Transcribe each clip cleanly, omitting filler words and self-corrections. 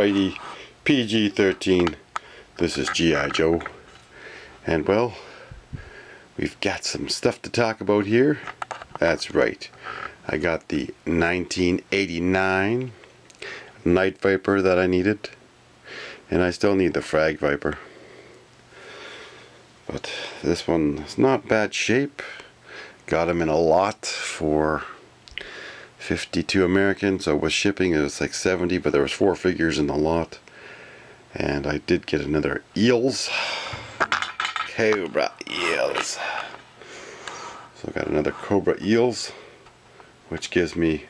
Alrighty, PG-13. This is G.I. Joe. And well, we've got some stuff to talk about here. That's right. I got the 1989 Night Viper that I needed. And I still need the Frag Viper. But this one is not bad shape. Got him in a lot for 52 American, so with shipping it was like 70, but there was 4 figures in the lot. And I did get another eels, Cobra eels. So I got another Cobra eels, which gives me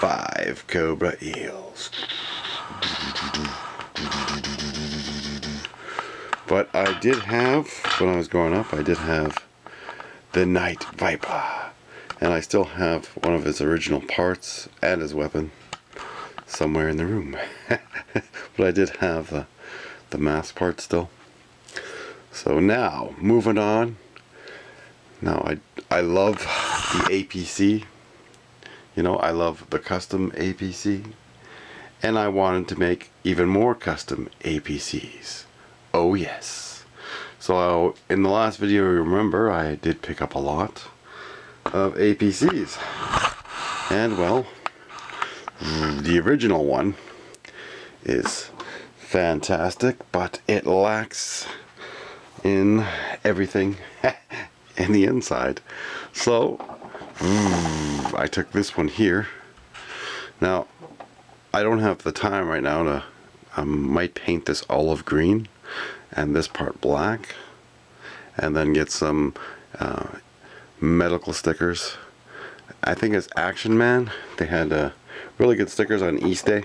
5 Cobra eels. But I did have, when I was growing up, I did have the Night Viper. And I still have one of his original parts and his weapon somewhere in the room. But I did have the mask part still. So now, moving on. Now, I love the APC. You know, I love the custom APC. And I wanted to make even more custom APCs. Oh yes. So in the last video, remember, I did pick up a lot of APCs, and well, the original one is fantastic, but it lacks in everything in the inside. So I took this one here. Now I don't have the time right now to I might paint this olive green and this part black, and then get some medical stickers. I think it's Action Man. They had really good stickers on Eastay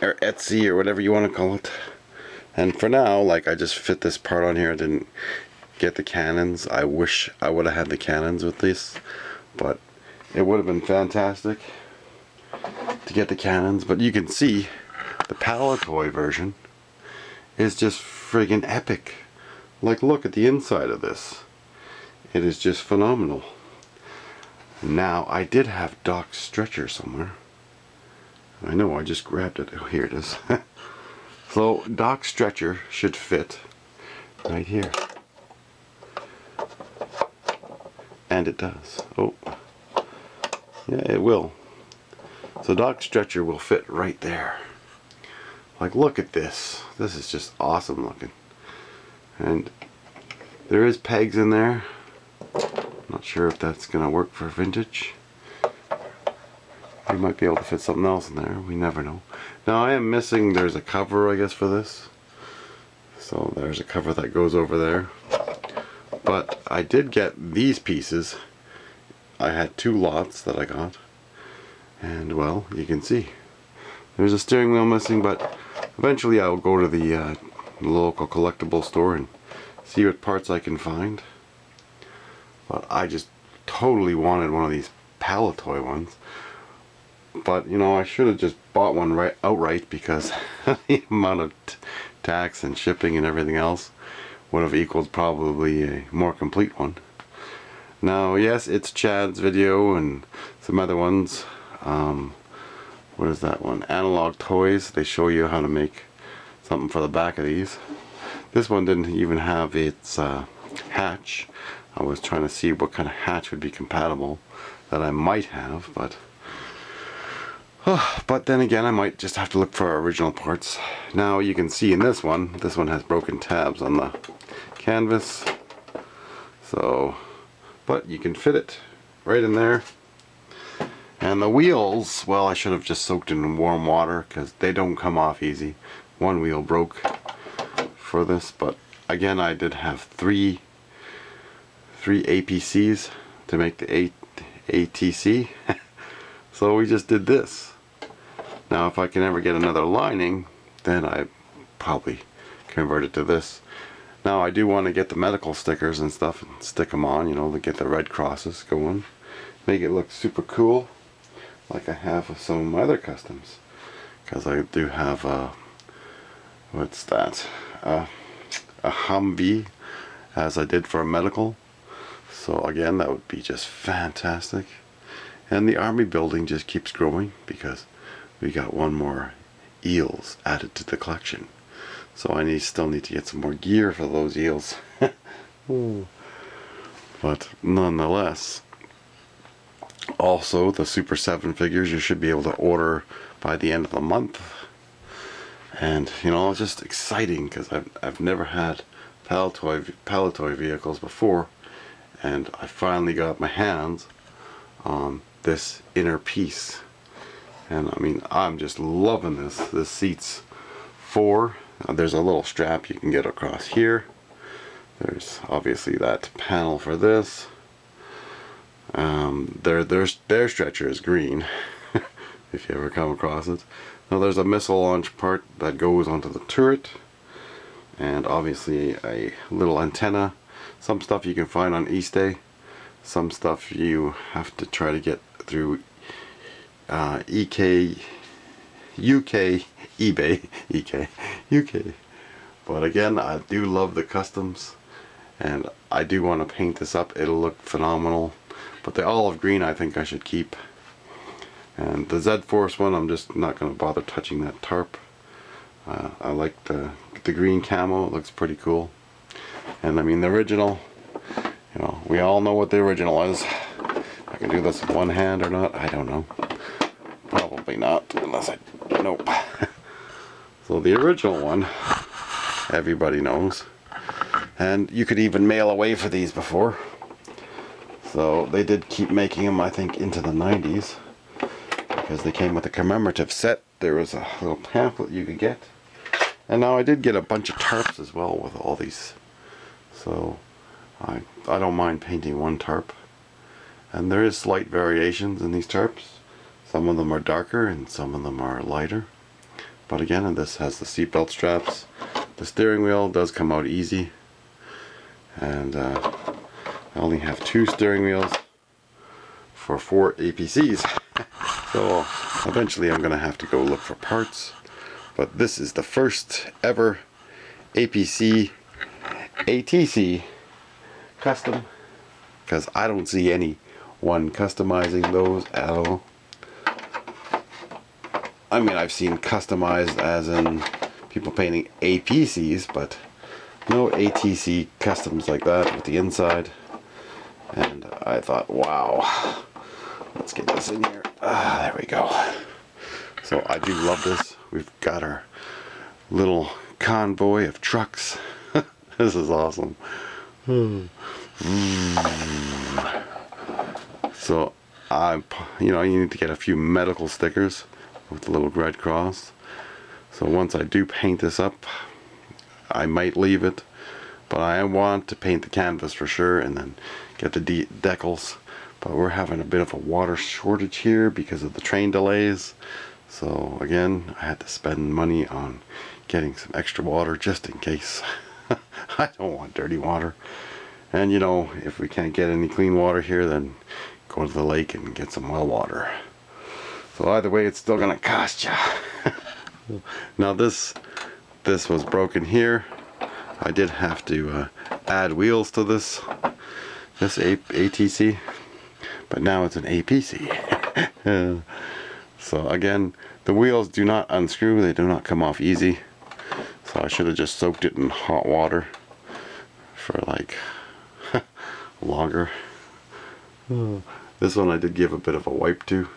or Etsy or whatever you want to call it. And for now, like, I just fit this part on here. I didn't get the cannons. I wish I would have had the cannons with this, but it would have been fantastic to get the cannons. But you can see the Palitoy version is just friggin' epic. Like, look at the inside of this. It is just phenomenal. Now, I did have Doc's stretcher somewhere. I know, I just grabbed it. Oh, here it is. So, Doc's stretcher should fit right here. And it does. Oh. Yeah, it will. So, Doc's stretcher will fit right there. Like, look at this. This is just awesome looking. And there is pegs in there. Not sure if that's gonna work for vintage. We might be able to fit something else in there. We never know. Now I am missing, there's a cover, I guess, for this. So there's a cover that goes over there. But I did get these pieces. I had 2 lots that I got. And well, you can see. There's a steering wheel missing, but eventually I will go to the local collectible store and see what parts I can find. But I just totally wanted one of these Palitoy ones. But, you know, I should have just bought one right outright, because the amount of tax and shipping and everything else would have equaled probably a more complete one. Now, yes, it's Chad's video and some other ones. What is that one? Analog Toys. They show you how to make something for the back of these. This one didn't even have its hatch. I was trying to see what kind of hatch would be compatible that I might have, but then again, I might just have to look for original parts. Now you can see in this one has broken tabs on the canvas. So, but you can fit it right in there. And the wheels, well, I should have just soaked in warm water, because they don't come off easy. One wheel broke for this, but again, I did have three APCs to make the ATC. So we just did this. Now if I can ever get another lining, then I probably convert it to this. Now I do want to get the medical stickers and stuff and stick them on, you know, to get the red crosses going. Make it look super cool, like I have with some of my other customs. Because I do have what's that? A Humvee, as I did for a medical. So again, that would be just fantastic. And the army building just keeps growing, because we got one more eels added to the collection. So I still need to get some more gear for those eels. But nonetheless, also the Super 7 figures you should be able to order by the end of the month. And you know, it's just exciting because I've never had Palitoy vehicles before, and I finally got my hands on this inner piece. And I mean, I'm just loving this. This seats 4. There's a little strap you can get across here. There's obviously that panel for this. Their stretcher is green, if you ever come across it. Now there's a missile launch part that goes onto the turret, and obviously a little antenna. Some stuff you can find on eStay, some stuff you have to try to get through UK, eBay, UK. But again, I do love the customs, and I do want to paint this up. It'll look phenomenal. But the olive green I think I should keep. And the Z-Force one, I'm just not going to bother touching that tarp. I like the green camo. It looks pretty cool. And I mean the original, you know, we all know what the original is. I can do this with one hand or not, I don't know. Probably not, unless nope. So the original one, everybody knows. And you could even mail away for these before. So they did keep making them, I think, into the 90s. Because they came with a commemorative set. There was a little pamphlet you could get. And now I did get a bunch of tarps as well with all these. So I don't mind painting one tarp. And there is slight variations in these tarps. Some of them are darker and some of them are lighter. But again, and this has the seatbelt straps. The steering wheel does come out easy. And I only have 2 steering wheels for 4 APCs. So eventually I'm going to have to go look for parts. But this is the first ever APC ATC custom, because I don't see anyone customizing those at all. I mean, I've seen customized as in people painting APCs, but no ATC customs like that with the inside. And I thought, wow, let's get this in here. There we go. So I do love this. We've got our little convoy of trucks. This is awesome. So you need to get a few medical stickers with the little red cross. So once I do paint this up, I might leave it, but I want to paint the canvas for sure and then get the decals. But we're having a bit of a water shortage here because of the train delays. So again, I had to spend money on getting some extra water just in case. I don't want dirty water. And you know, if we can't get any clean water here, then go to the lake and get some well water. So either way, it's still gonna cost you. Now this was broken here. I did have to add wheels to this ATC, but now it's an APC. So again, the wheels do not unscrew, they do not come off easy. So I should have just soaked it in hot water for like longer. This one I did give a bit of a wipe to.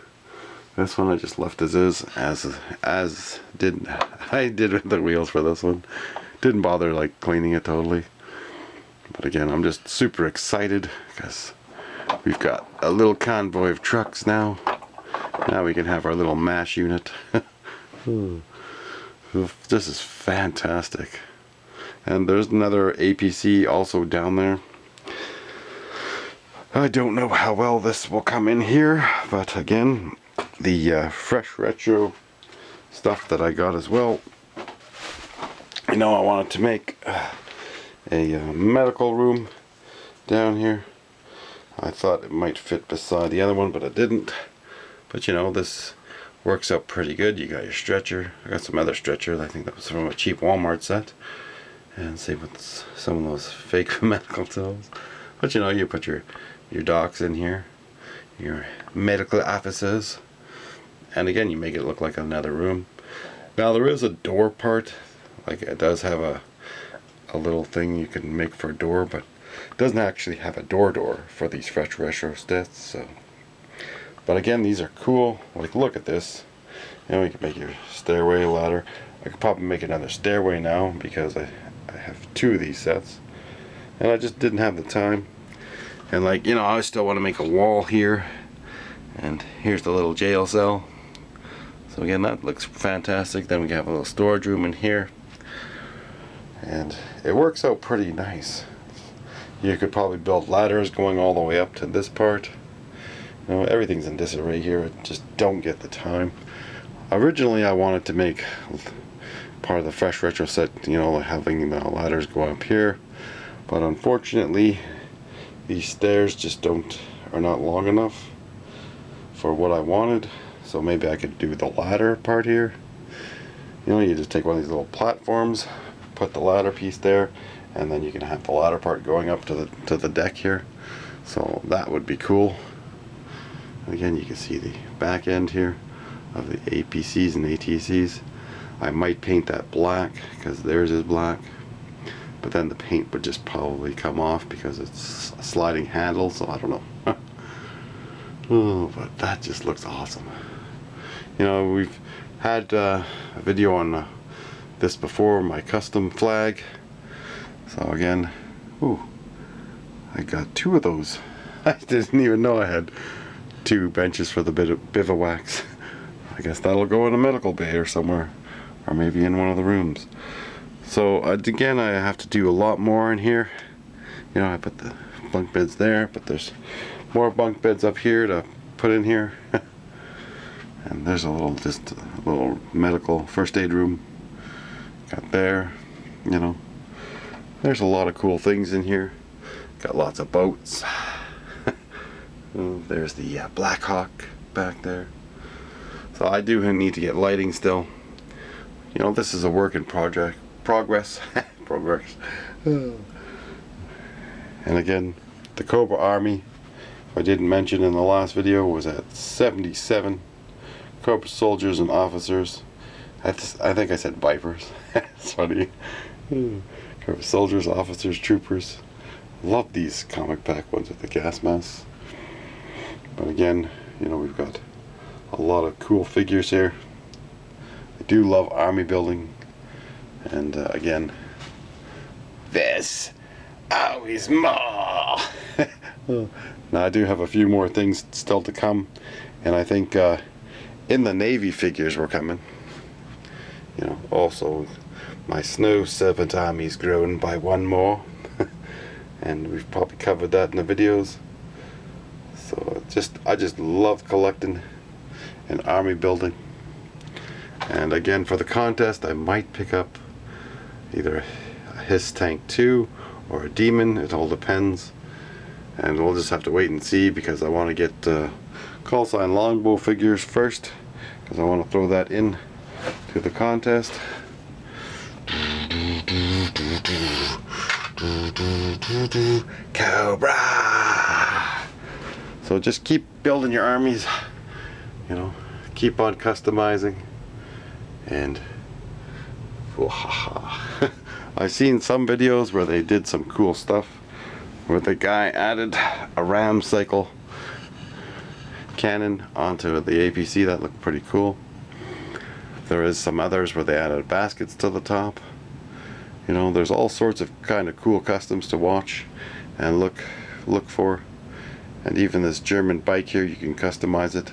This one I just left as is, as did I did with the wheels for this one. Didn't bother like cleaning it totally. But again, I'm just super excited because we've got a little convoy of trucks now. Now we can have our little MASH unit. This is fantastic. And there's another APC also down there. I don't know how well this will come in here, but again, the fresh retro stuff that I got as well. You know, I wanted to make a medical room down here. I thought it might fit beside the other one, but it didn't. But you know, this works out pretty good. You got your stretcher. I got some other stretcher. I think that was from a cheap Walmart set. And same with some of those fake medical tools. But you know, you put your docs in here, your medical offices, and again, you make it look like another room. Now there is a door part, like it does have a little thing you can make for a door, but it doesn't actually have a door for these fresh retro sets. So, but again, these are cool. Like, look at this. You know, you can make your stairway ladder. I could probably make another stairway now because I have 2 of these sets, and I just didn't have the time. And like, you know, I still want to make a wall here, and here's the little jail cell. So again, that looks fantastic. Then we have a little storage room in here, and it works out pretty nice. You could probably build ladders going all the way up to this part. You know, everything's in disarray here. I just don't get the time. Originally, I wanted to make part of the fresh retro set, you know, having the ladders go up here, but unfortunately, these stairs just are not long enough for what I wanted. So maybe I could do the ladder part here. You know, you just take one of these little platforms, put the ladder piece there, and then you can have the ladder part going up to the deck here. So that would be cool. Again, you can see the back end here of the APCs and ATCs. I might paint that black because theirs is black, but then the paint would just probably come off because it's a sliding handle, so I don't know. Oh, but that just looks awesome. You know, we've had a video on this before, my custom flag. So again, ooh, I got 2 of those. I didn't even know I had 2 benches for the bivouacs. I guess that'll go in a medical bay or somewhere, or maybe in one of the rooms. So again, I have to do a lot more in here. You know, I put the bunk beds there, but there's more bunk beds up here to put in here. And there's just a little medical first aid room. Got there, you know. There's a lot of cool things in here. Got lots of boats. There's the Black Hawk back there. So I do need to get lighting still. You know, this is a work in progress. Progress. And again, the Cobra Army, I didn't mention in the last video, was at 77 Cobra soldiers and officers. I think I said Vipers. It's funny. Cobra soldiers, officers, troopers. Love these comic pack ones with the gas masks. But again, you know, we've got a lot of cool figures here. I do love army building. And again, there's always more. Now I do have a few more things still to come, and I think in the Navy figures were coming. You know, also my Snow Serpent army's grown by 1 more, and we've probably covered that in the videos. So I just love collecting and army building. And again, for the contest, I might pick up either a Hiss Tank 2 or a Demon. It all depends. And we'll just have to wait and see, because I want to get call sign longbow figures first, because I want to throw that in to the contest. Cobra! So just keep building your armies, you know, keep on customizing, and I've seen some videos where they did some cool stuff, where the guy added a ram cycle cannon onto the APC. That looked pretty cool. There is some others where they added baskets to the top. You know, there's all sorts of kind of cool customs to watch and look for. And even this German bike here, you can customize it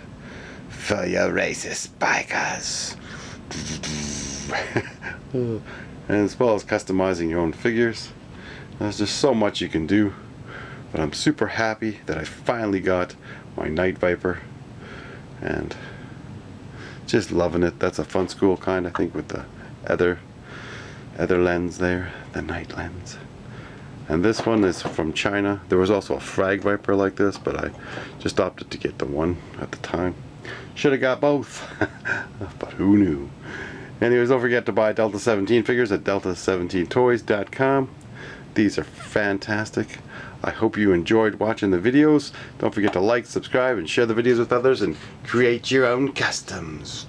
for your racist bikers. And as well as customizing your own figures. There's just so much you can do. But I'm super happy that I finally got my Night Viper. And just loving it. That's a fun school kind, I think, with the other lens there, the night lens. And this one is from China. There was also a Frag Viper like this, but I just opted to get the one at the time. Should have got both, but who knew? Anyways, don't forget to buy Delta 17 figures at delta17toys.com. These are fantastic. I hope you enjoyed watching the videos. Don't forget to like, subscribe, and share the videos with others, and create your own customs.